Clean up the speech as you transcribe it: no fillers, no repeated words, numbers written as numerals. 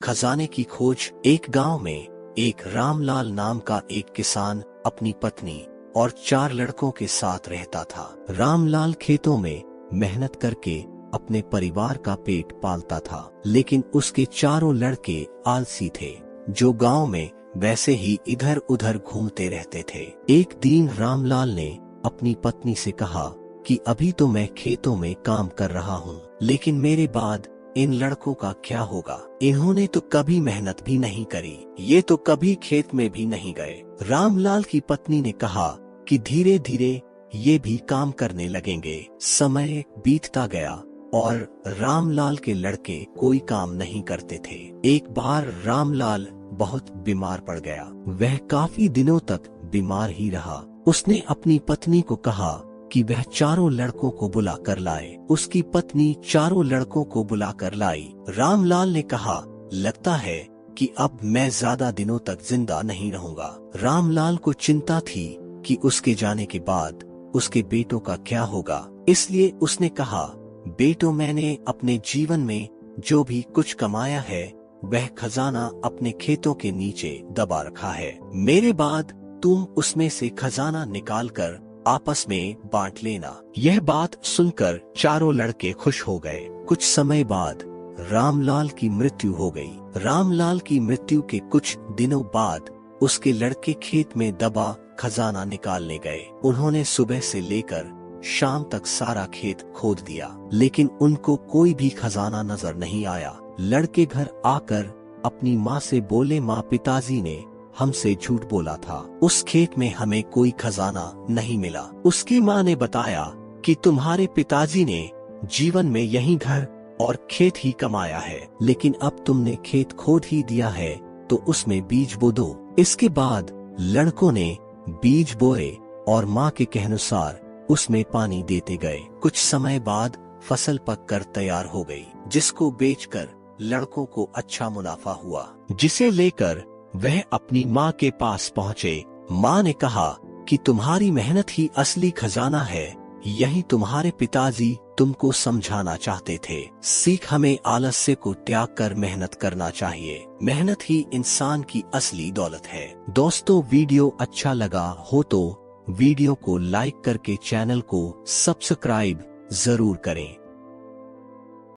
खजाने की खोज। एक गांव में एक रामलाल नाम का एक किसान अपनी पत्नी और 4 लड़कों के साथ रहता था। रामलाल खेतों में मेहनत करके अपने परिवार का पेट पालता था, लेकिन उसके चारों लड़के आलसी थे, जो गांव में वैसे ही इधर उधर घूमते रहते थे। एक दिन रामलाल ने अपनी पत्नी से कहा कि अभी तो मैं खेतों में काम कर रहा हूँ, लेकिन मेरे बाद इन लड़कों का क्या होगा? इन्होंने तो कभी मेहनत भी नहीं करी, ये तो कभी खेत में भी नहीं गए। रामलाल की पत्नी ने कहा कि धीरे धीरे ये भी काम करने लगेंगे। समय बीतता गया और रामलाल के लड़के कोई काम नहीं करते थे। एक बार रामलाल बहुत बीमार पड़ गया। वह काफी दिनों तक बीमार ही रहा। उसने अपनी पत्नी को कहा कि वह चारों लड़कों को बुला कर लाए। उसकी पत्नी चारों लड़कों को बुला कर लाई। रामलाल ने कहा, लगता है कि अब मैं ज्यादा दिनों तक जिंदा नहीं रहूंगा। रामलाल को चिंता थी कि उसके जाने के बाद उसके बेटों का क्या होगा, इसलिए उसने कहा, बेटों, मैंने अपने जीवन में जो भी कुछ कमाया है वह खजाना अपने खेतों के नीचे दबा रखा है। मेरे बाद तुम उसमें से खजाना निकालकर आपस में बांट लेना। यह बात सुनकर चारों लड़के खुश हो गए। कुछ समय बाद रामलाल की मृत्यु हो गई। रामलाल की मृत्यु के कुछ दिनों बाद उसके लड़के खेत में दबा खजाना निकालने गए। उन्होंने सुबह से लेकर शाम तक सारा खेत खोद दिया, लेकिन उनको कोई भी खजाना नजर नहीं आया। लड़के घर आकर अपनी माँ से बोले, माँ, पिताजी ने हमसे झूठ बोला था, उस खेत में हमें कोई खजाना नहीं मिला। उसकी माँ ने बताया कि तुम्हारे पिताजी ने जीवन में यही घर और खेत ही कमाया है, लेकिन अब तुमने खेत खोद ही दिया है तो उसमें बीज बो दो। इसके बाद लड़कों ने बीज बोए और माँ के कहनुसार उसमें पानी देते गए। कुछ समय बाद फसल पककर तैयार हो गई, जिसको बेचकर लड़कों को अच्छा मुनाफा हुआ, जिसे लेकर वह अपनी माँ के पास पहुँचे। माँ ने कहा कि तुम्हारी मेहनत ही असली खजाना है, यही तुम्हारे पिताजी तुमको समझाना चाहते थे। सीख, हमें आलस्य को त्याग कर मेहनत करना चाहिए। मेहनत ही इंसान की असली दौलत है। दोस्तों, वीडियो अच्छा लगा हो तो वीडियो को लाइक करके चैनल को सब्सक्राइब जरूर करें।